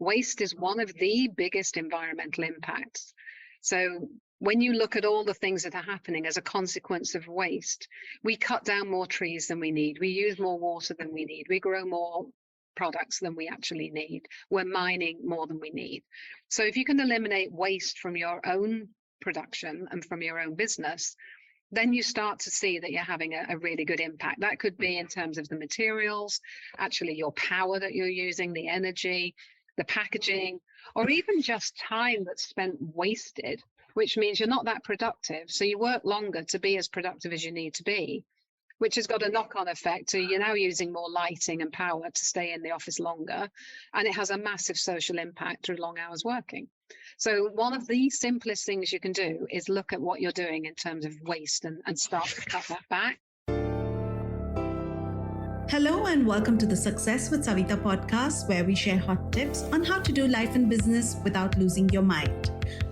waste is one of the biggest environmental impacts. So when you look at all the things that are happening as a consequence of waste, we cut down more trees than we need. We use more water than we need. We grow more products than we actually need. We're mining more than we need. So if you can eliminate waste from your own production and from your own business, then you start to see that you're having a really good impact. That could be in terms of the materials, actually your power that you're using, the energy, the packaging, or even just time that's spent wasted, which means you're not that productive. So you work longer to be as productive as you need to be, which has got a knock-on effect. So you're now using more lighting and power to stay in the office longer. And it has a massive social impact through long hours working. So one of the simplest things you can do is look at what you're doing in terms of waste and start to cut that back. Hello and welcome to the Success with Savita podcast, where we share hot tips on how to do life and business without losing your mind.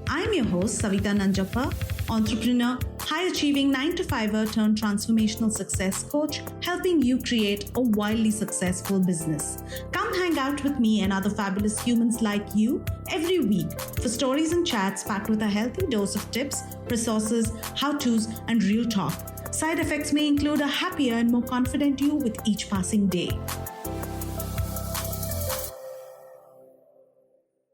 I'm your host, Savita Nanjappa, entrepreneur, high-achieving 9-to-5er turned transformational success coach, helping you create a wildly successful business. Come hang out with me and other fabulous humans like you every week for stories and chats packed with a healthy dose of tips, resources, how-tos, and real talk. Side effects may include a happier and more confident you with each passing day.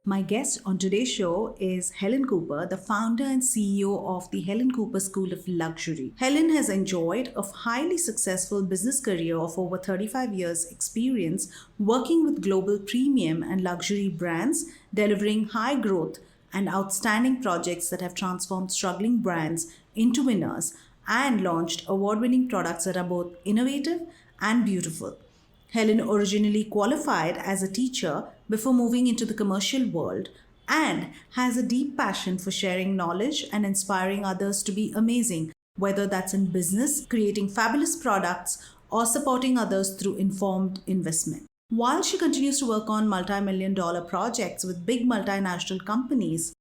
My guest on today's show is Helen Cooper, the founder and CEO of the Helen Cooper School of Luxury. Helen has enjoyed a highly successful business career of over 35 years experience working with global premium and luxury brands, delivering high growth and outstanding projects that have transformed struggling brands into winners and launched award-winning products that are both innovative and beautiful. Helen originally qualified as a teacher before moving into the commercial world and has a deep passion for sharing knowledge and inspiring others to be amazing, whether that's in business, creating fabulous products, or supporting others through informed investment. While she continues to work on multi-million-dollar projects with big multinational companies,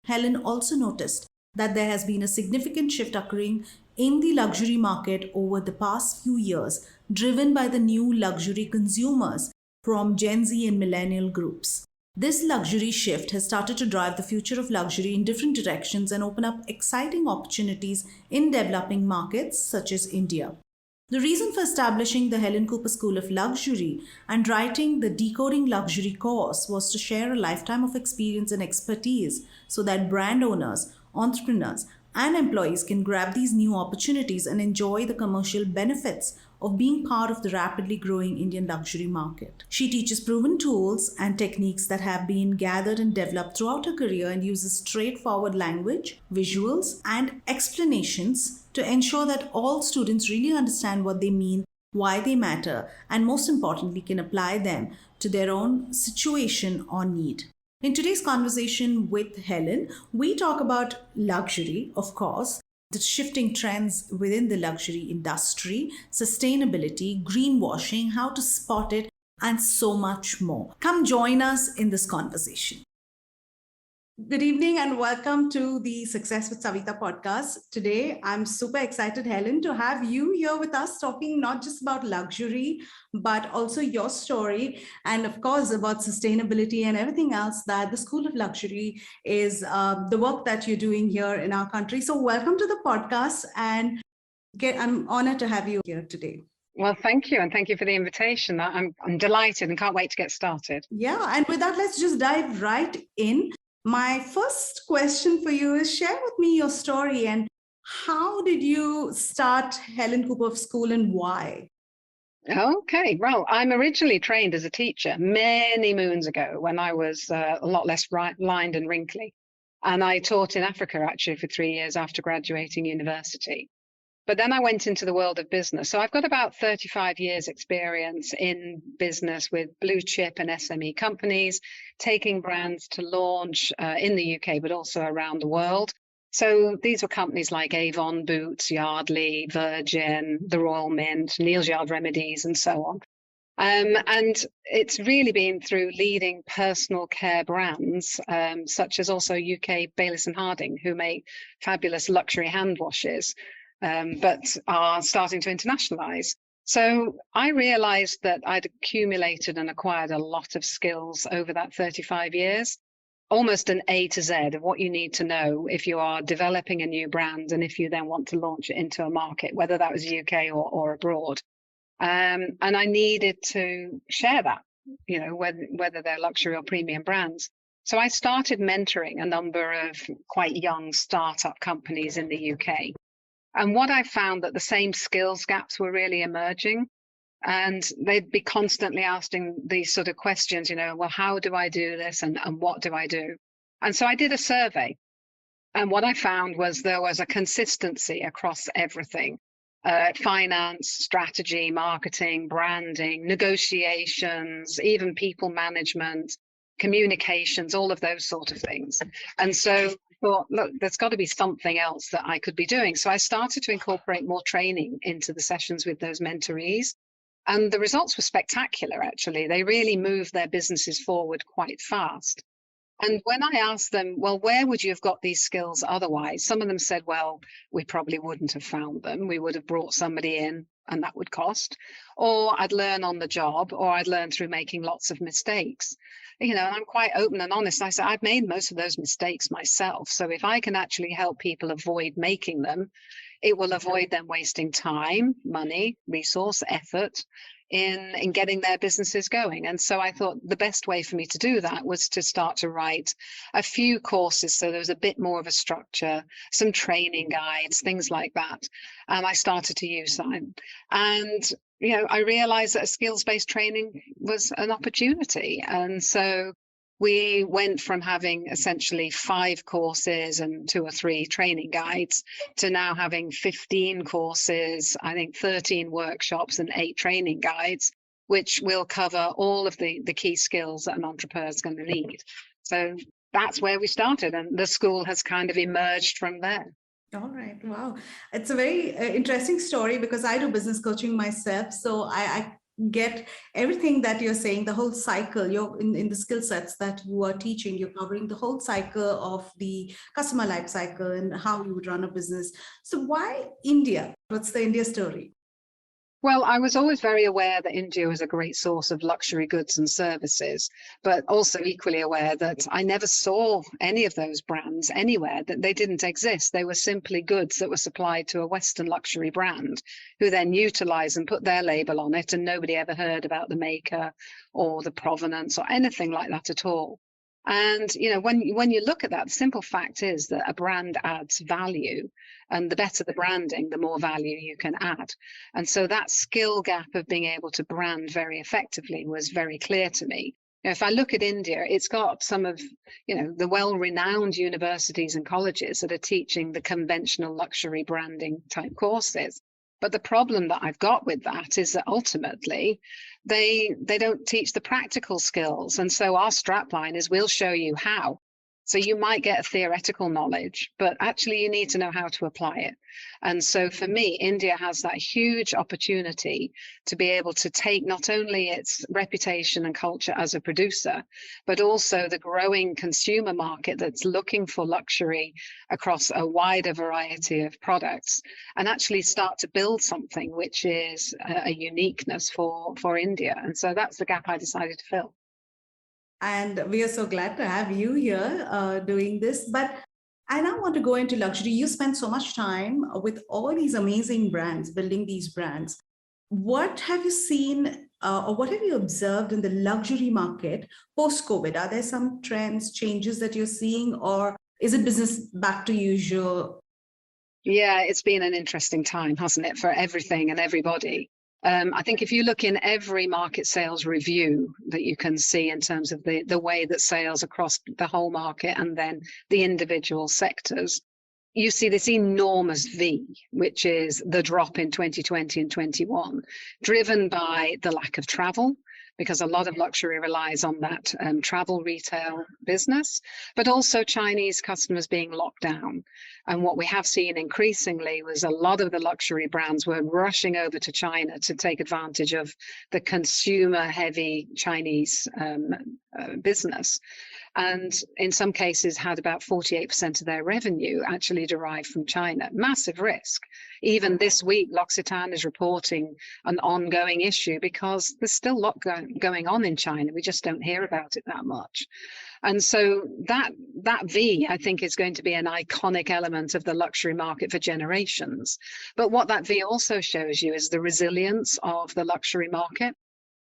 Helen also noticed that there has been a significant shift occurring in the luxury market over the past few years, driven by the new luxury consumers from Gen Z and Millennial groups. This luxury shift has started to drive the future of luxury in different directions and open up exciting opportunities in developing markets such as India. The reason for establishing the Helen Cooper School of Luxury and writing the Decoding Luxury course was to share a lifetime of experience and expertise so that brand owners, entrepreneurs, and employees can grab these new opportunities and enjoy the commercial benefits of being part of the rapidly growing Indian luxury market. She teaches proven tools and techniques that have been gathered and developed throughout her career and uses straightforward language, visuals, and explanations to ensure that all students really understand what they mean, why they matter, and most importantly, can apply them to their own situation or need. In today's conversation with Helen, we talk about luxury, of course, the shifting trends within the luxury industry, sustainability, greenwashing, how to spot it, and so much more. Come join us in this conversation. Good evening and welcome to the Success with Savita podcast. Today, I'm super excited, Helen, to have you here with us talking not just about luxury, but also your story and of course about sustainability and everything else that the School of Luxury is the work that you're doing here in our country. So welcome to the podcast and I'm honored to have you here today. Well, thank you. And thank you for the invitation. I'm delighted and can't wait to get started. Yeah. And with that, let's just dive right in. My first question for you is share with me your story and how did you start Helen Cooper School and why? Okay, well, I'm originally trained as a teacher many moons ago when I was a lot less lined and wrinkly. And I taught in Africa actually for 3 years after graduating university. But then I went into the world of business. So I've got about 35 years experience in business with blue chip and SME companies, taking brands to launch in the UK, but also around the world. So these were companies like Avon, Boots, Yardley, Virgin, the Royal Mint, Neal's Yard Remedies, and so on. And it's really been through leading personal care brands, such as also UK Bayliss and Harding, who make fabulous luxury hand washes, but are starting to internationalize. So I realized that I'd accumulated and acquired a lot of skills over that 35 years, almost an A to Z of what you need to know if you are developing a new brand and if you then want to launch it into a market, whether that was UK or abroad. And I needed to share that, whether they're luxury or premium brands. So I started mentoring a number of quite young startup companies in the UK. And what I found that the same skills gaps were really emerging. And they'd be constantly asking these sort of questions, well, how do I do this? And what do I do? And so I did a survey. And what I found was there was a consistency across everything. Finance, strategy, marketing, branding, negotiations, even people management, communications, all of those sort of things. And so thought, look, there's got to be something else that I could be doing. So I started to incorporate more training into the sessions with those mentorees. And the results were spectacular, actually. They really moved their businesses forward quite fast. And when I asked them, well, where would you have got these skills otherwise? Some of them said, well, we probably wouldn't have found them. We would have brought somebody in and that would cost. Or I'd learn on the job, or I'd learn through making lots of mistakes. And I'm quite open and honest. I said, I've made most of those mistakes myself. So if I can actually help people avoid making them, it will avoid them wasting time, money, resource, effort in getting their businesses going. And so I thought the best way for me to do that was to start to write a few courses. So there was a bit more of a structure, some training guides, things like that. And I started to use that. And I realized that a skills-based training was an opportunity. And so we went from having essentially 5 courses and 2 or 3 training guides to now having 15 courses, I think 13 workshops and 8 training guides, which will cover all of the key skills that an entrepreneur is going to need. So that's where we started, and the school has kind of emerged from there. All right. Wow. It's a very interesting story because I do business coaching myself. So I get everything that you're saying, the whole cycle. You're in the skill sets that you are teaching, you're covering the whole cycle of the customer life cycle and how you would run a business. So why India? What's the India story? Well, I was always very aware that India was a great source of luxury goods and services, but also equally aware that I never saw any of those brands anywhere, that they didn't exist. They were simply goods that were supplied to a Western luxury brand who then utilized and put their label on it, and nobody ever heard about the maker or the provenance or anything like that at all. And, when you look at that, the simple fact is that a brand adds value, and the better the branding, the more value you can add. And so that skill gap of being able to brand very effectively was very clear to me. If I look at India, it's got some of, the well-renowned universities and colleges that are teaching the conventional luxury branding type courses. But the problem that I've got with that is that ultimately they don't teach the practical skills. And so our strapline is we'll show you how. So you might get a theoretical knowledge, but actually you need to know how to apply it. And so for me, India has that huge opportunity to be able to take not only its reputation and culture as a producer, but also the growing consumer market that's looking for luxury across a wider variety of products, and actually start to build something which is a uniqueness for India. And so that's the gap I decided to fill. And we are so glad to have you here doing this. But I now want to go into luxury. You spend so much time with all these amazing brands, building these brands. What have you seen or what have you observed in the luxury market post-COVID? Are there some trends, changes that you're seeing, or is it business back to usual? Yeah, it's been an interesting time, hasn't it, for everything and everybody. I think if you look in every market sales review that you can see in terms of the way that sales across the whole market and then the individual sectors, you see this enormous V, which is the drop in 2020 and 21, driven by the lack of travel, because a lot of luxury relies on that travel retail business, but also Chinese customers being locked down. And what we have seen increasingly was a lot of the luxury brands were rushing over to China to take advantage of the consumer-heavy Chinese business. And in some cases had about 48% of their revenue actually derived from China. Massive risk. Even this week, L'Occitane is reporting an ongoing issue because there's still a lot going on in China. We just don't hear about it that much. And so that V, I think, is going to be an iconic element of the luxury market for generations. But what that V also shows you is the resilience of the luxury market.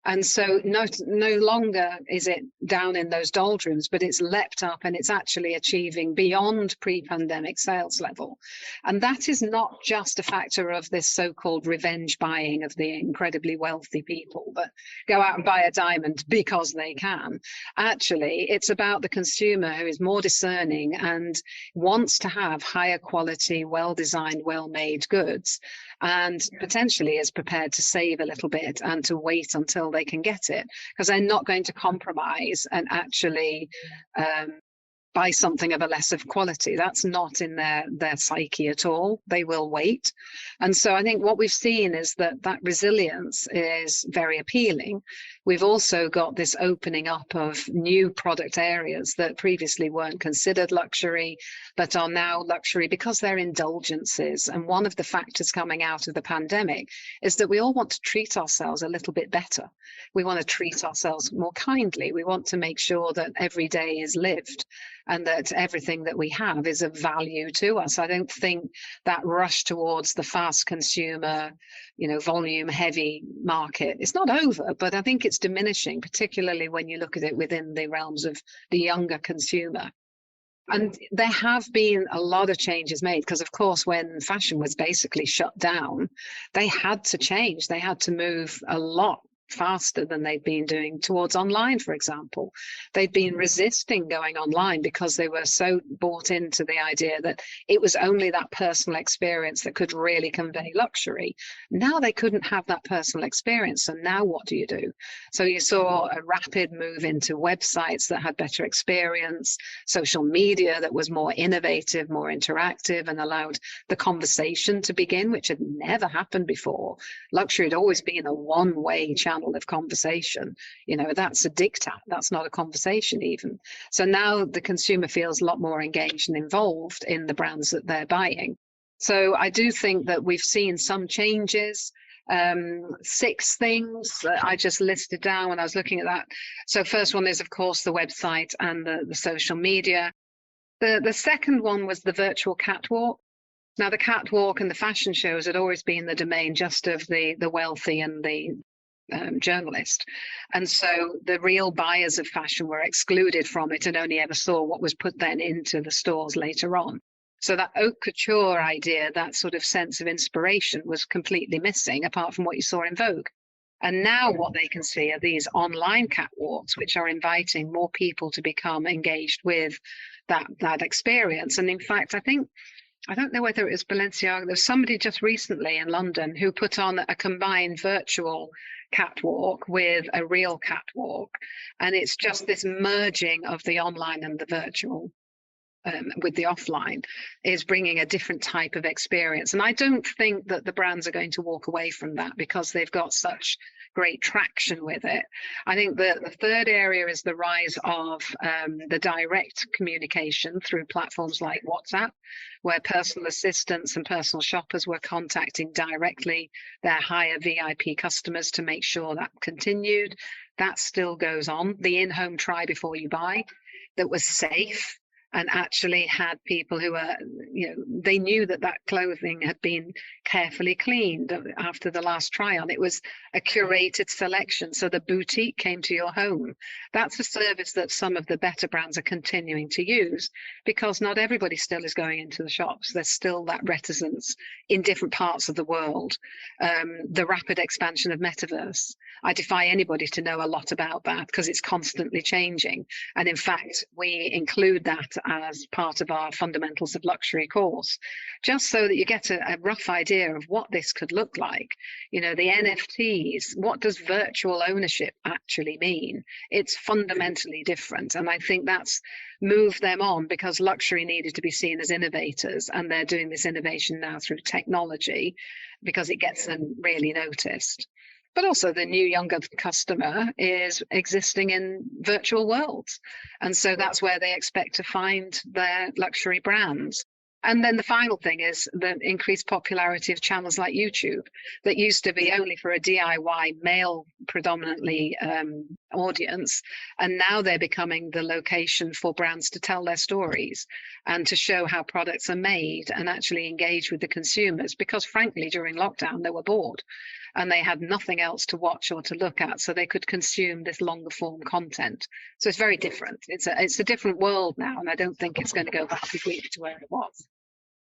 And so no longer is it down in those doldrums, but it's leapt up and it's actually achieving beyond pre-pandemic sales level. And that is not just a factor of this so-called revenge buying of the incredibly wealthy people that go out and buy a diamond because they can. Actually, it's about the consumer who is more discerning and wants to have higher quality, well-designed, well-made goods, and potentially is prepared to save a little bit and to wait until they can get it, because they're not going to compromise and actually buy something of a lesser quality. That's not in their psyche at all. They will wait. And so I think what we've seen is that resilience is very appealing. We've also got this opening up of new product areas that previously weren't considered luxury, but are now luxury because they're indulgences. And one of the factors coming out of the pandemic is that we all want to treat ourselves a little bit better. We want to treat ourselves more kindly. We want to make sure that every day is lived and that everything that we have is of value to us. I don't think that rush towards the fast consumer, volume heavy market, it's not over, but I think it's diminishing, particularly when you look at it within the realms of the younger consumer. And there have been a lot of changes made because, of course, when fashion was basically shut down, they had to change. They had to move a lot faster than they'd been doing towards online, for example. They'd been resisting going online because they were so bought into the idea that it was only that personal experience that could really convey luxury. Now they couldn't have that personal experience. And now what do you do? So you saw a rapid move into websites that had better experience, social media that was more innovative, more interactive, and allowed the conversation to begin, which had never happened before. Luxury had always been a one-way channel of conversation. That's a diktat. That's not a conversation even. So now the consumer feels a lot more engaged and involved in the brands that they're buying. So I do think that we've seen some changes. 6 things that I just listed down when I was looking at that. So first one is, of course, the website and the social media. The second one was the virtual catwalk. Now, the catwalk and the fashion shows had always been the domain just of the wealthy and the journalist. And so the real buyers of fashion were excluded from it and only ever saw what was put then into the stores later on. So that haute couture idea, that sort of sense of inspiration was completely missing, apart from what you saw in Vogue. And now what they can see are these online catwalks, which are inviting more people to become engaged with that experience. And in fact, I don't know whether it was Balenciaga, there was somebody just recently in London who put on a combined virtual catwalk with a real catwalk. And it's just this merging of the online and the virtual with the offline is bringing a different type of experience. And I don't think that the brands are going to walk away from that because they've got such great traction with it. I think the third area is the rise of the direct communication through platforms like WhatsApp, where personal assistants and personal shoppers were contacting directly their higher VIP customers to make sure that continued. That still goes on. The in-home try before you buy that was safe and actually had people who were, they knew that clothing had been carefully cleaned after the last try on. It was a curated selection. So the boutique came to your home. That's a service that some of the better brands are continuing to use because not everybody still is going into the shops. There's still that reticence in different parts of the world. The rapid expansion of metaverse. I defy anybody to know a lot about that because it's constantly changing. And in fact, we include that as part of our Fundamentals of Luxury course, just so that you get a rough idea of what this could look like. You know, the NFTs, what does virtual ownership actually mean? It's fundamentally different. And I think that's moved them on, because luxury needed to be seen as innovators, and they're doing this innovation now through technology because it gets them really noticed. But also the new younger customer is existing in virtual worlds. And so that's where they expect to find their luxury brands. And then the final thing is the increased popularity of channels like YouTube, that used to be only for a DIY male predominantly audience. And now they're becoming the location for brands to tell their stories and to show how products are made and actually engage with the consumers. Because frankly, during lockdown, they were bored and they had nothing else to watch or to look at, so they could consume this longer form content. So it's very different. It's a different world now, and I don't think it's going to go back completely to where it was.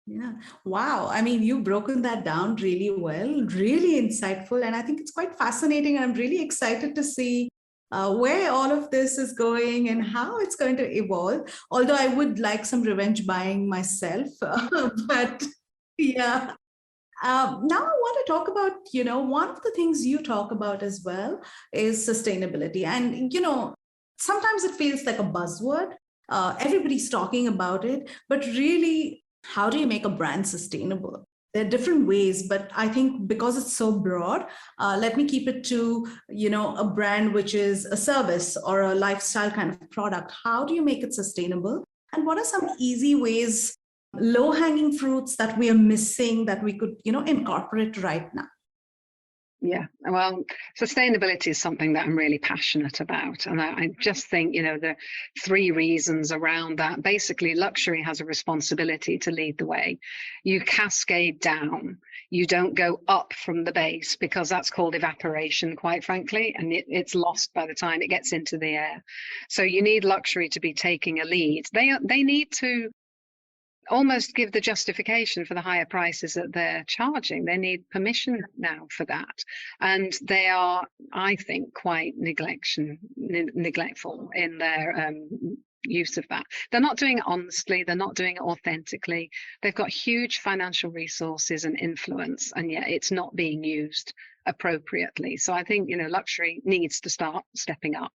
Yeah. Wow. I mean, you've broken that down really well, really insightful. And I think it's quite fascinating. And I'm really excited to see where all of this is going and how it's going to evolve. Although I would like some revenge buying myself. But yeah. Now I want to talk about, one of the things you talk about as well is sustainability. And, sometimes it feels like a buzzword. Everybody's talking about it, but really, how do you make a brand sustainable? There are different ways, but I think because it's so broad, let me keep it to, a brand which is a service or a lifestyle kind of product. How do you make it sustainable? And what are some easy ways, low-hanging fruits that we are missing that we could, incorporate right now? Yeah, well, sustainability is something that I'm really passionate about. And I just think, the three reasons around that. Basically, luxury has a responsibility to lead the way. You cascade down. You don't go up from the base, because that's called evaporation, quite frankly, and it's lost by the time it gets into the air. So you need luxury to be taking a lead. They need to almost give the justification for the higher prices that they're charging. They need permission now for that. And they are, I think, quite neglectful in their use of that. They're not doing it honestly. They're not doing it authentically. They've got huge financial resources and influence, and yet it's not being used appropriately. So I think, luxury needs to start stepping up.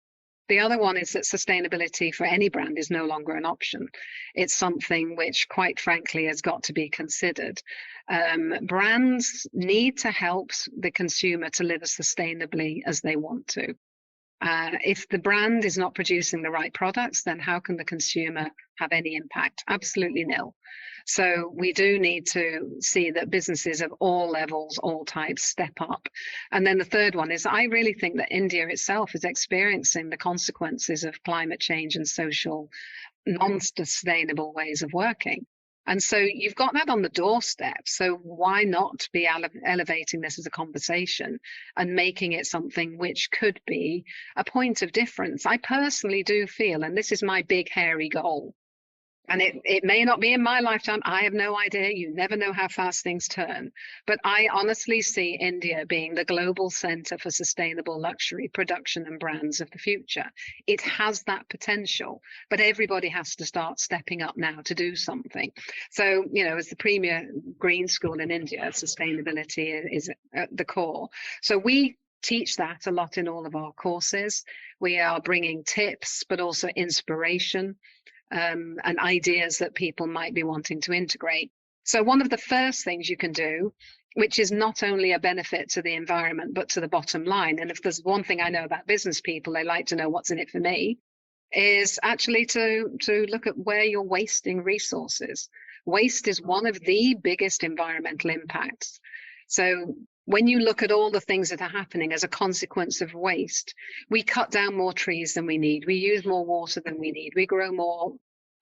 The other one is that sustainability for any brand is no longer an option. It's something which, quite frankly, has got to be considered. Brands need to help the consumer to live as sustainably as they want to. If the brand is not producing the right products, then how can the consumer have any impact? Absolutely nil. So we do need to see that businesses of all levels, all types, step up. And then the third one is, I really think that India itself is experiencing the consequences of climate change and social non-sustainable ways of working. And so you've got that on the doorstep. So why not be elevating this as a conversation and making it something which could be a point of difference? I personally do feel, and this is my big, hairy goal, and it may not be in my lifetime. I have no idea. You never know how fast things turn. But I honestly see India being the global center for sustainable luxury production and brands of the future. It has that potential, but everybody has to start stepping up now to do something. So, as the premier green school in India, sustainability is at the core. So we teach that a lot in all of our courses. We are bringing tips, but also inspiration. And ideas that people might be wanting to integrate. So one of the first things you can do, which is not only a benefit to the environment, but to the bottom line, and if there's one thing I know about business people, they like to know what's in it for me, is actually to look at where you're wasting resources. Waste is one of the biggest environmental impacts. So when you look at all the things that are happening as a consequence of waste, we cut down more trees than we need. We use more water than we need. We grow more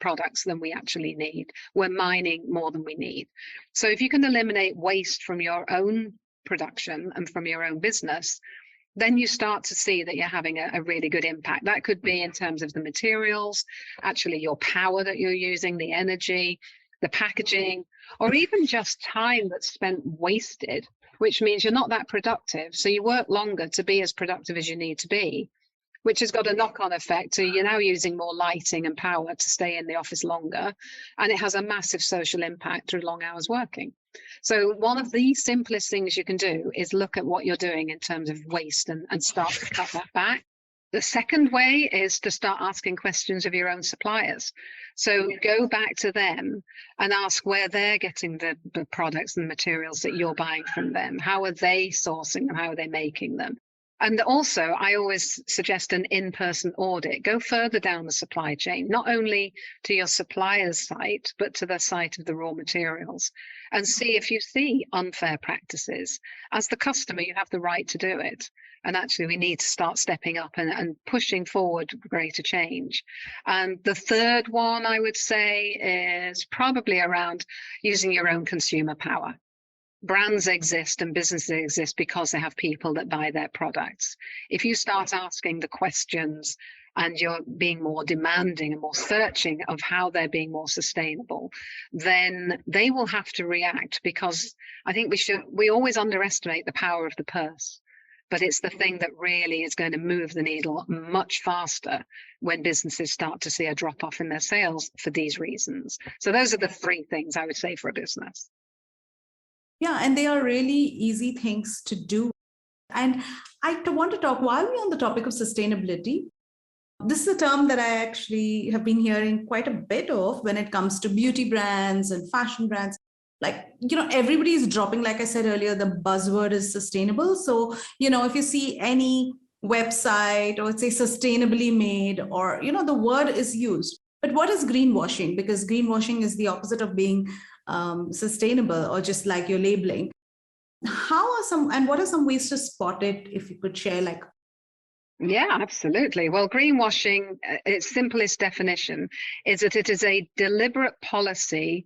products than we actually need. We're mining more than we need. So if you can eliminate waste from your own production and from your own business, then you start to see that you're having a really good impact. That could be in terms of the materials, actually your power that you're using, the energy, the packaging, or even just time that's spent wasted, which means you're not that productive. So you work longer to be as productive as you need to be. which has got a knock-on effect. So you're now using more lighting and power to stay in the office longer, and it has a massive social impact through long hours working. So one of the simplest things you can do is look at what you're doing in terms of waste and start to cut that back. The second way is to start asking questions of your own suppliers. So go back to them and ask where they're getting the products and the materials that you're buying from them. How are they sourcing them? How are they making them? And also, I always suggest an in-person audit. Go further down the supply chain, not only to your supplier's site, but to the site of the raw materials, and see if you see unfair practices. As the customer, you have the right to do it. And actually, we need to start stepping up and pushing forward greater change. And the third one, I would say, is probably around using your own consumer power. Brands exist and businesses exist because they have people that buy their products. If you start asking the questions and you're being more demanding and more searching of how they're being more sustainable, then they will have to react, because I think we always underestimate the power of the purse. But it's the thing that really is going to move the needle much faster when businesses start to see a drop off in their sales for these reasons. So those are the three things I would say for a business. Yeah, and they are really easy things to do. And I want to talk, while we're on the topic of sustainability, this is a term that I actually have been hearing quite a bit of when it comes to beauty brands and fashion brands. Like, everybody is dropping, like I said earlier, the buzzword is sustainable. So, if you see any website or say sustainably made, or, the word is used. But what is greenwashing? Because greenwashing is the opposite of being sustainable, or just like you're labeling. What are some ways to spot it, if you could share, like? Yeah, absolutely. Well, greenwashing, its simplest definition is that it is a deliberate policy,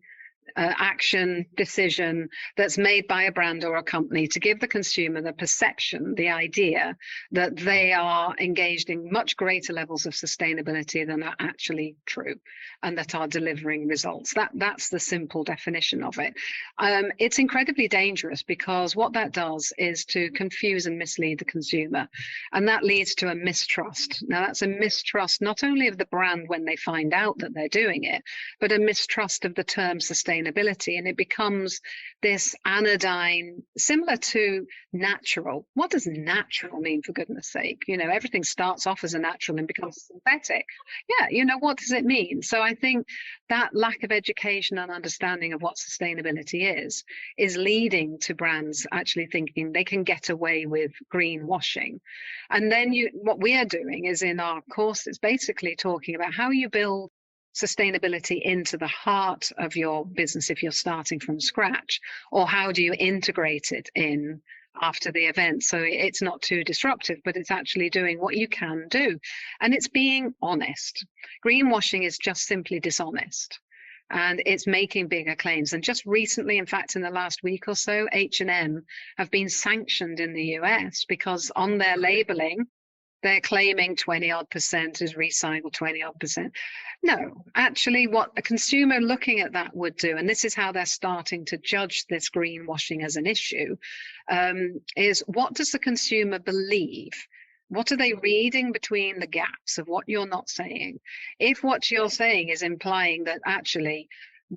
action, decision that's made by a brand or a company to give the consumer the perception, the idea that they are engaged in much greater levels of sustainability than are actually true, and that are delivering results. That's the simple definition of it. It's incredibly dangerous, because what that does is to confuse and mislead the consumer, and that leads to a mistrust. Now, that's a mistrust not only of the brand when they find out that they're doing it, but a mistrust of the term sustainability. And it becomes this anodyne, similar to natural. What does natural mean, for goodness sake? Everything starts off as a natural and becomes synthetic. Yeah, what does it mean? So I think that lack of education and understanding of what sustainability is leading to brands actually thinking they can get away with greenwashing. And then what we are doing is, in our courses, basically talking about how you build sustainability into the heart of your business if you're starting from scratch, or how do you integrate it in after the event, so it's not too disruptive, but it's actually doing what you can do, and it's being honest. Greenwashing is just simply dishonest, and it's making bigger claims. And just recently, in fact, in the last week or so, H&M have been sanctioned in the US because on their labeling they're claiming 20-odd% is recycled, 20-odd%. No, actually, what a consumer looking at that would do, and this is how they're starting to judge this greenwashing as an issue, is what does the consumer believe? What are they reading between the gaps of what you're not saying? If what you're saying is implying that actually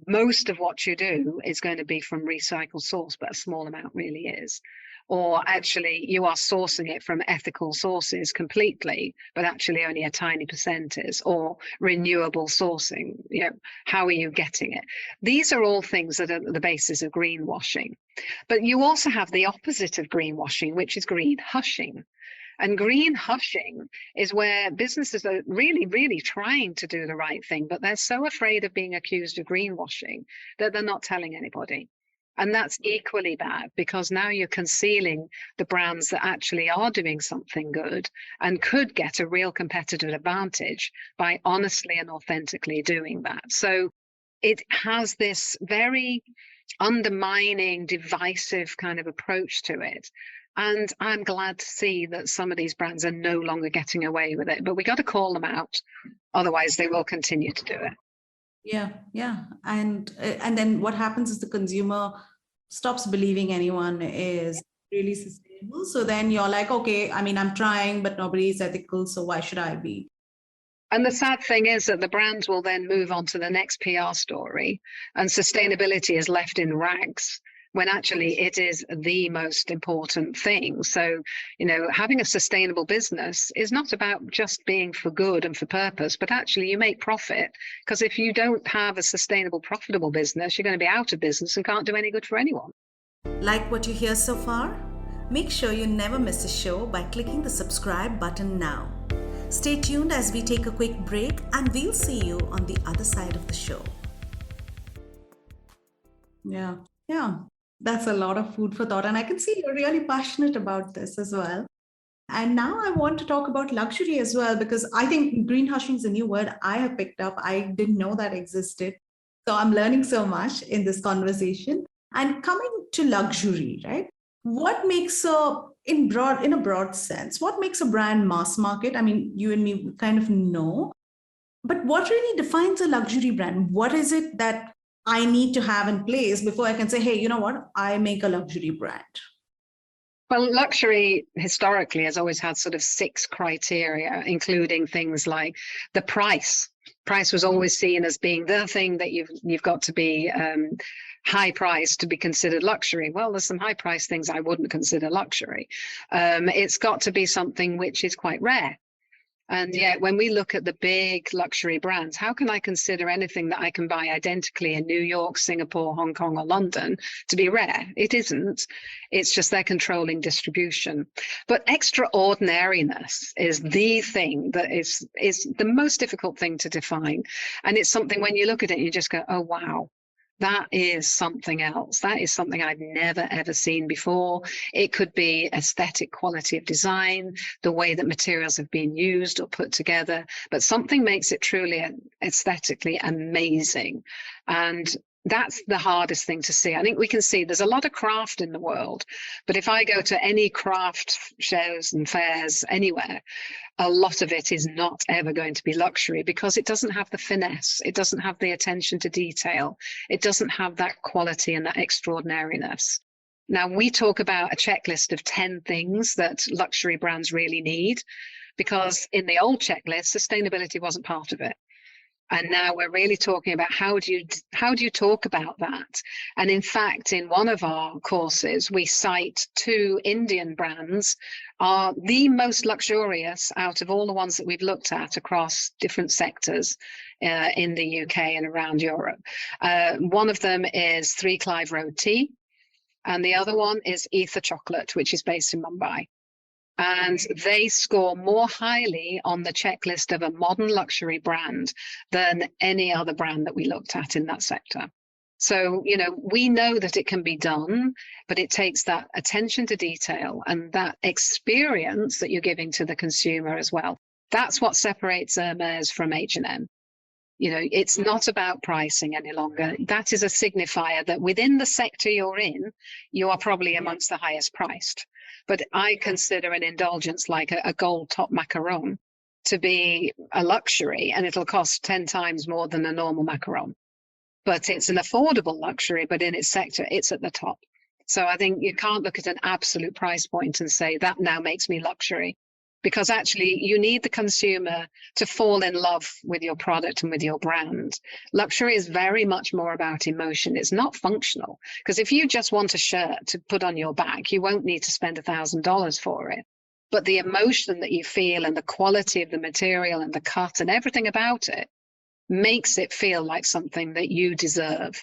most of what you do is going to be from recycled source, but a small amount really is, or actually you are sourcing it from ethical sources completely, but actually only a tiny percent is, or renewable sourcing, how are you getting it? These are all things that are the basis of greenwashing. But you also have the opposite of greenwashing, which is green hushing. And green hushing is where businesses are really, really trying to do the right thing, but they're so afraid of being accused of greenwashing that they're not telling anybody. And that's equally bad, because now you're concealing the brands that actually are doing something good and could get a real competitive advantage by honestly and authentically doing that. So it has this very undermining, divisive kind of approach to it. And I'm glad to see that some of these brands are no longer getting away with it, but we got to call them out. Otherwise, they will continue to do it. Yeah. And then what happens is the consumer stops believing anyone is really sustainable. sustainable. So then you're like, okay, I mean, I'm trying, but nobody is ethical. So why should I be? And the sad thing is that the brands will then move on to the next PR story, and sustainability is left in rags when actually it is the most important thing. So, having a sustainable business is not about just being for good and for purpose, but actually you make profit. Because if you don't have a sustainable, profitable business, you're going to be out of business and can't do any good for anyone. Like what you hear so far? Make sure you never miss a show by clicking the subscribe button now. Stay tuned as we take a quick break, and we'll see you on the other side of the show. Yeah. That's a lot of food for thought. And I can see you're really passionate about this as well. And now I want to talk about luxury as well, because I think greenwashing is a new word I have picked up. I didn't know that existed. So I'm learning so much in this conversation. And coming to luxury, right? What makes in a broad sense, what makes a brand mass market? I mean, you and me kind of know, but what really defines a luxury brand? What is it that I need to have in place before I can say, hey, you know what? I make a luxury brand. Well, luxury historically has always had sort of 6 criteria, including things like the price. Price was always seen as being the thing that you've got to be high price to be considered luxury. Well, there's some high price things I wouldn't consider luxury. It's got to be something which is quite rare. And yet, when we look at the big luxury brands, how can I consider anything that I can buy identically in New York, Singapore, Hong Kong, or London to be rare? It isn't. It's just they're controlling distribution. But extraordinariness is the thing that is the most difficult thing to define. And it's something when you look at it, you just go, oh, wow. That is something else. That is something I've never, ever seen before. It could be aesthetic quality of design, the way that materials have been used or put together, but something makes it truly aesthetically amazing. And that's the hardest thing to see. I think we can see there's a lot of craft in the world, but if I go to any craft shows and fairs anywhere, a lot of it is not ever going to be luxury because it doesn't have the finesse. It doesn't have the attention to detail. It doesn't have that quality and that extraordinariness. Now, we talk about a checklist of 10 things that luxury brands really need, because in the old checklist, sustainability wasn't part of it. And now we're really talking about how do you talk about that? And in fact, in one of our courses, we cite 2 Indian brands are the most luxurious out of all the ones that we've looked at across different sectors in the UK and around Europe. One of them is 3 Clive Road Tea, and the other one is Ether Chocolate, which is based in Mumbai. And they score more highly on the checklist of a modern luxury brand than any other brand that we looked at in that sector. So, we know that it can be done, but it takes that attention to detail and that experience that you're giving to the consumer as well. That's what separates Hermes from H&M. It's not about pricing any longer. That is a signifier that within the sector you're in, you are probably amongst the highest priced. But I consider an indulgence like a gold top macaron to be a luxury, and it'll cost 10 times more than a normal macaron. But it's an affordable luxury, but in its sector, it's at the top. So I think you can't look at an absolute price point and say that now makes me luxury, because actually you need the consumer to fall in love with your product and with your brand. Luxury is very much more about emotion. It's not functional, because if you just want a shirt to put on your back, you won't need to spend $1,000 for it. But the emotion that you feel and the quality of the material and the cut and everything about it makes it feel like something that you deserve.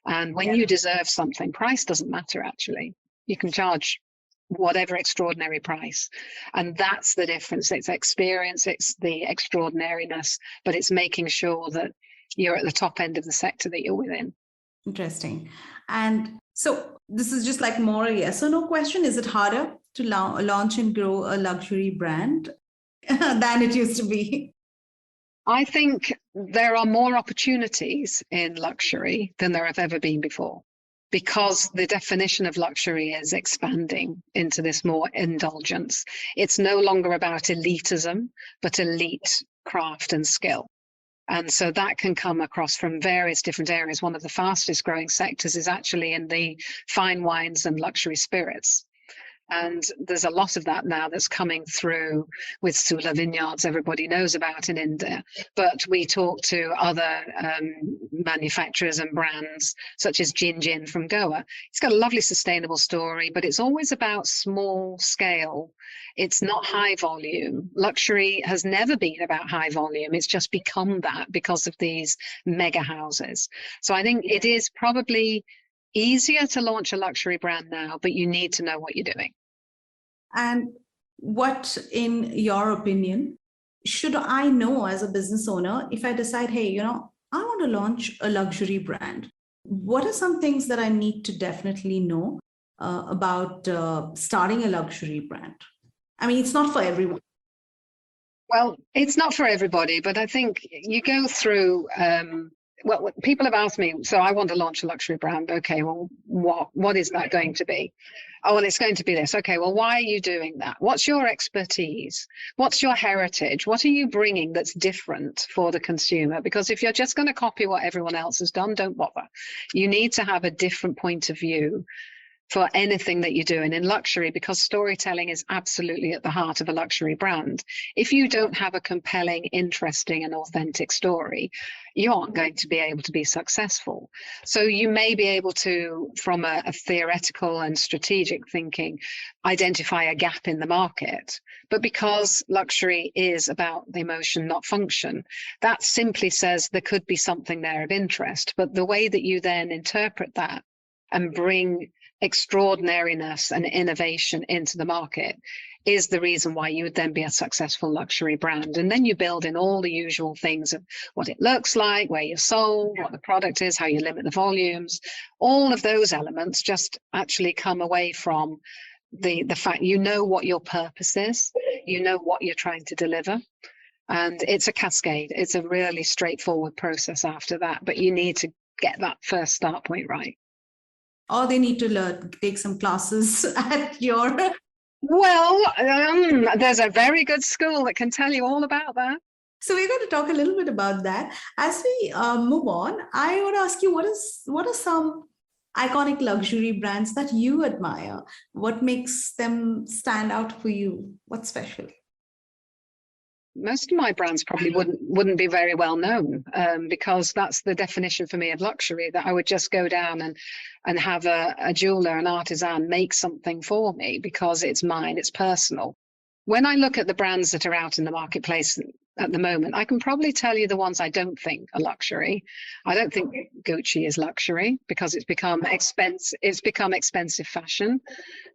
And when you deserve something, price doesn't matter, actually. You can charge whatever extraordinary price. And that's the difference. It's experience, it's the extraordinariness, but it's making sure that you're at the top end of the sector that you're within. Interesting. And so this is just like more a yes or no question. Is it harder to launch and grow a luxury brand than it used to be? I think there are more opportunities in luxury than there have ever been before, because the definition of luxury is expanding into this more indulgence. It's no longer about elitism, but elite craft and skill. And so that can come across from various different areas. One of the fastest growing sectors is actually in the fine wines and luxury spirits. And there's a lot of that now that's coming through with Sula vineyards, everybody knows about in India. But we talk to other manufacturers and brands, such as Gin from Goa. It's got a lovely sustainable story, but it's always about small scale. It's not high volume. Luxury has never been about high volume. It's just become that because of these mega houses. So I think it is probably easier to launch a luxury brand now, but you need to know what you're doing. And what, in your opinion, should I know as a business owner if I decide, hey, I want to launch a luxury brand? What are some things that I need to definitely know about starting a luxury brand? I mean, it's not for everyone. Well, it's not for everybody, but I think you go through, well, people have asked me, so I want to launch a luxury brand. Okay, well, what is that going to be? Oh, well, it's going to be this. Okay, well, why are you doing that? What's your expertise? What's your heritage? What are you bringing that's different for the consumer? Because if you're just going to copy what everyone else has done, don't bother. You need to have a different point of view for anything that you do. And in luxury, because storytelling is absolutely at the heart of a luxury brand, if you don't have a compelling, interesting and authentic story, you aren't going to be able to be successful. So you may be able to, from a theoretical and strategic thinking, identify a gap in the market. But because luxury is about the emotion, not function, that simply says there could be something there of interest. But the way that you then interpret that and bring extraordinariness and innovation into the market is the reason why you would then be a successful luxury brand. And then you build in all the usual things of what it looks like, where you're sold, what the product is, how you limit the volumes. All of those elements just actually come away from the fact you know what your purpose is, you know what you're trying to deliver. And it's a cascade. It's a really straightforward process after that, but you need to get that first start point right. Or they need to take some classes at your... Well, there's a very good school that can tell you all about that. So we're going to talk a little bit about that. As we move on, I want to ask you, what are some iconic luxury brands that you admire? What makes them stand out for you? What's special? Most of my brands probably wouldn't be very well known, because that's the definition for me of luxury, that I would just go down and have a jeweler, an artisan make something for me because it's mine, it's personal. When I look at the brands that are out in the marketplace at the moment, I can probably tell you the ones I don't think are luxury. I don't think Gucci is luxury because it's become expensive fashion.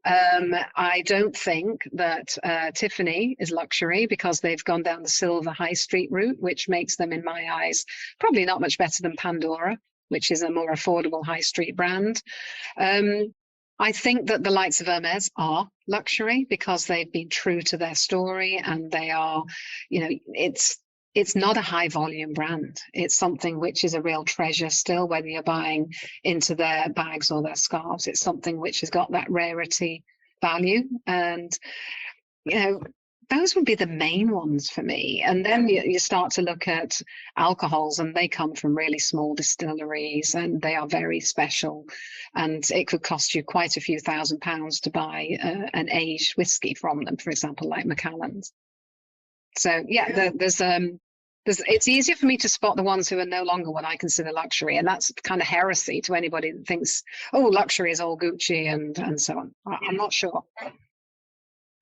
I don't think that Tiffany is luxury because they've gone down the silver high street route, which makes them, in my eyes, probably not much better than Pandora, which is a more affordable high street brand. I think that the likes of Hermes are luxury because they've been true to their story, and they are, it's not a high volume brand. It's something which is a real treasure still, whether you're buying into their bags or their scarves. It's something which has got that rarity value. And, those would be the main ones for me. And then you start to look at alcohols, and they come from really small distilleries, and they are very special. And it could cost you quite a few £1,000s to buy an aged whiskey from them, for example, like Macallan's. So yeah, it's easier for me to spot the ones who are no longer what I consider luxury, and that's kind of heresy to anybody that thinks, oh, luxury is all Gucci and so on. I'm not sure.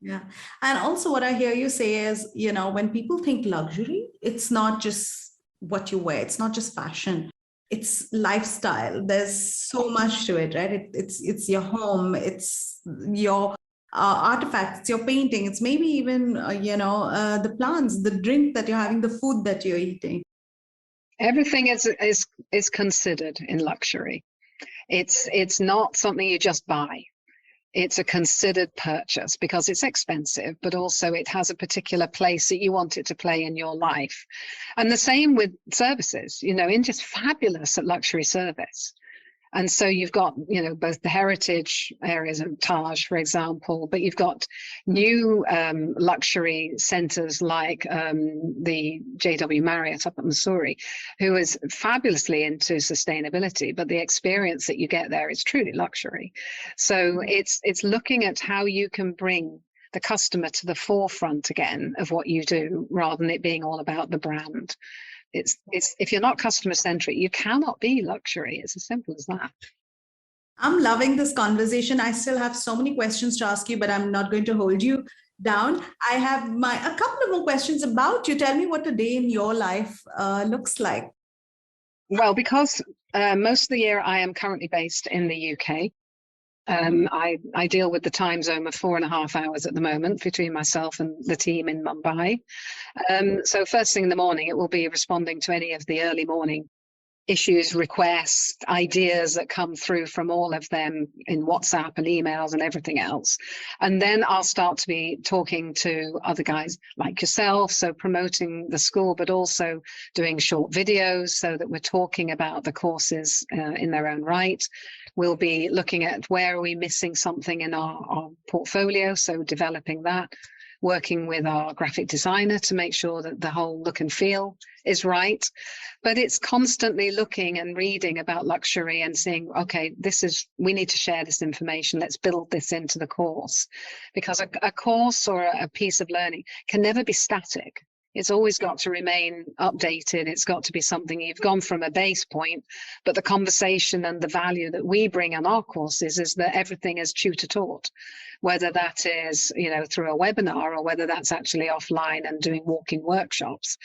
Yeah. And also what I hear you say is, when people think luxury, it's not just what you wear. It's not just fashion. It's lifestyle. There's so much to it, right? It's your home. It's your artifacts, it's your painting. It's maybe even, the plants, the drink that you're having, the food that you're eating. Everything is considered in luxury. It's not something you just buy. It's a considered purchase because it's expensive, but also it has a particular place that you want it to play in your life. And the same with services. India's fabulous at luxury service. And so you've got, both the heritage areas of Taj, for example, but you've got new luxury centers like the JW Marriott up at Missouri, who is fabulously into sustainability, but the experience that you get there is truly luxury. So it's looking at how you can bring the customer to the forefront again of what you do, rather than it being all about the brand. It's if you're not customer centric, you cannot be luxury. It's as simple as that. I'm loving this conversation. I still have so many questions to ask you, but I'm not going to hold you down. I have a couple of more questions about you. Tell me what a day in your life looks like. Well, because most of the year I am currently based in the UK. I deal with the time zone of 4.5 hours at the moment between myself and the team in Mumbai. So first thing in the morning, it will be responding to any of the early morning issues, requests, ideas that come through from all of them in WhatsApp and emails and everything else. And then I'll start to be talking to other guys like yourself, so promoting the school, but also doing short videos so that we're talking about the courses in their own right. We'll be looking at where are we missing something in our portfolio, so developing that, working with our graphic designer to make sure that the whole look and feel is right. But it's constantly looking and reading about luxury and seeing, okay, we need to share this information. Let's build this into the course, because a course or a piece of learning can never be static. It's always got to remain updated. It's got to be something you've gone from a base point, but the conversation and the value that we bring on our courses is that everything is tutor taught, whether that is, through a webinar or whether that's actually offline and doing walking workshops.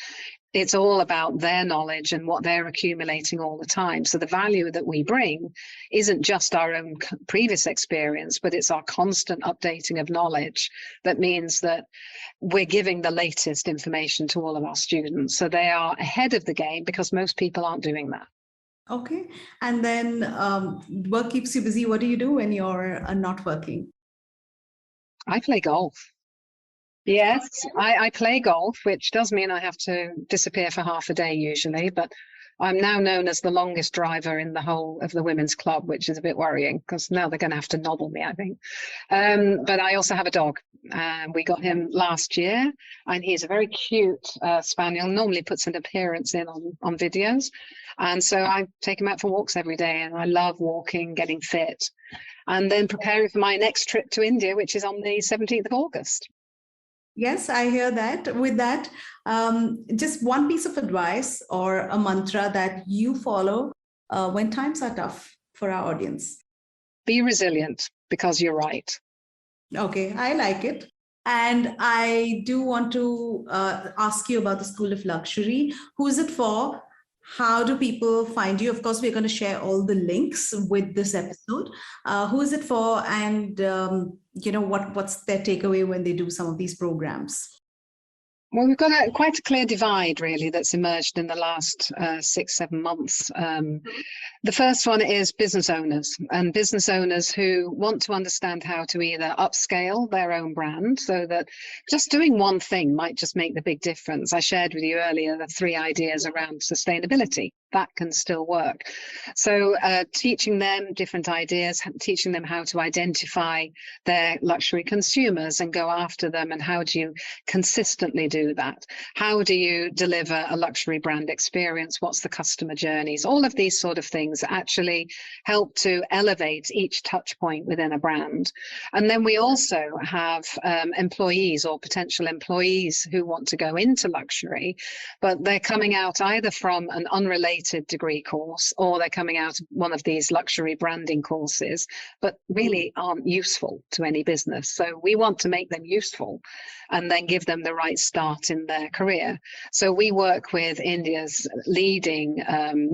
It's all about their knowledge and what they're accumulating all the time. So the value that we bring isn't just our own previous experience, but it's our constant updating of knowledge. That means that we're giving the latest information to all of our students. So they are ahead of the game, because most people aren't doing that. Okay. And then work keeps you busy. What do you do when you're not working? I play golf. Yes, I play golf, which does mean I have to disappear for half a day usually, but I'm now known as the longest driver in the whole of the women's club, which is a bit worrying, because now they're going to have to nobble me, I think. But I also have a dog. We got him last year, and he's a very cute spaniel, normally puts an appearance in on videos. And so I take him out for walks every day, and I love walking, getting fit, and then preparing for my next trip to India, which is on the 17th of August. Yes, I hear that. With that, just one piece of advice or a mantra that you follow when times are tough for our audience. Be resilient, because you're right. Okay, I like it. And I do want to ask you about the School of Luxury. Who is it for? How do people find you? Of course, we're going to share all the links with this episode. Who is it for? And, what's their takeaway when they do some of these programs? Well, we've got quite a clear divide, really, that's emerged in the last 6-7 months. The first one is business owners, and business owners who want to understand how to either upscale their own brand, so that just doing one thing might just make the big difference. I shared with you earlier the 3 ideas around sustainability. That can still work. So teaching them different ideas, teaching them how to identify their luxury consumers and go after them, and how do you consistently do that? How do you deliver a luxury brand experience? What's the customer journeys? All of these sort of things actually help to elevate each touch point within a brand. And then we also have employees or potential employees who want to go into luxury, but they're coming out either from an unrelated degree course, or they're coming out of one of these luxury branding courses, but really aren't useful to any business. So we want to make them useful and then give them the right start in their career. So we work with India's leading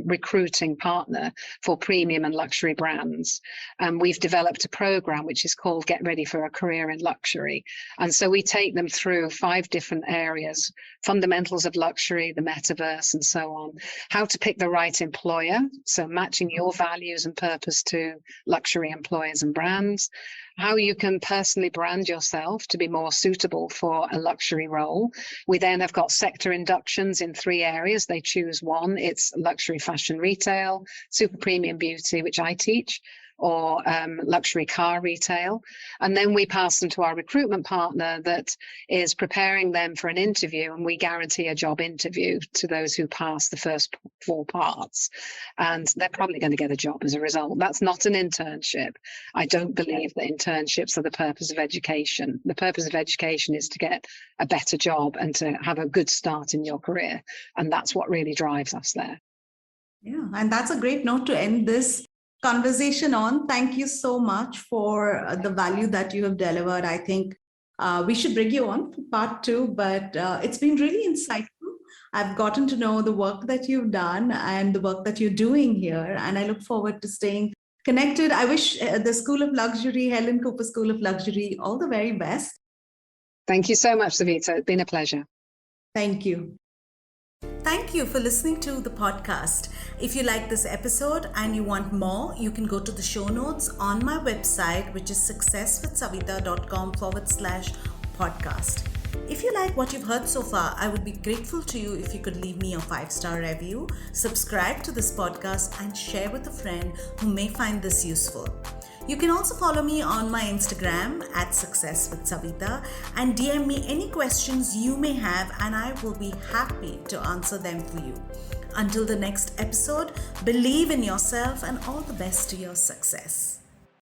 recruiting partner for premium and luxury brands. And we've developed a program which is called Get Ready for a Career in Luxury. And so we take them through 5 different areas: fundamentals of luxury, the metaverse, and so on, how to pick pick the right employer, so matching your values and purpose to luxury employers and brands, how you can personally brand yourself to be more suitable for a luxury role. We then have got sector inductions in 3 areas. They choose one. It's luxury fashion retail, super premium beauty, which I teach, or luxury car retail. And then we pass them to our recruitment partner that is preparing them for an interview, and we guarantee a job interview to those who pass the first 4 parts. And they're probably going to get a job as a result. That's not an internship. I don't believe that internships are the purpose of education. The purpose of education is to get a better job and to have a good start in your career. And that's what really drives us there. Yeah, and that's a great note to end this conversation on. Thank you so much for the value that you have delivered. I think we should bring you on for part 2, but it's been really insightful. I've gotten to know the work that you've done and the work that you're doing here, and I look forward to staying connected. I wish the School of Luxury, Helen Cooper School of Luxury, all the very best. Thank you so much, Savita. It's been a pleasure. Thank you. Thank you for listening to the podcast. If you like this episode and you want more, you can go to the show notes on my website, which is successwithsavita.com/podcast. If you like what you've heard so far, I would be grateful to you if you could leave me a 5-star review, subscribe to this podcast, and share with a friend who may find this useful. You can also follow me on my Instagram @successwithsavita and DM me any questions you may have, and I will be happy to answer them for you. Until the next episode, believe in yourself and all the best to your success.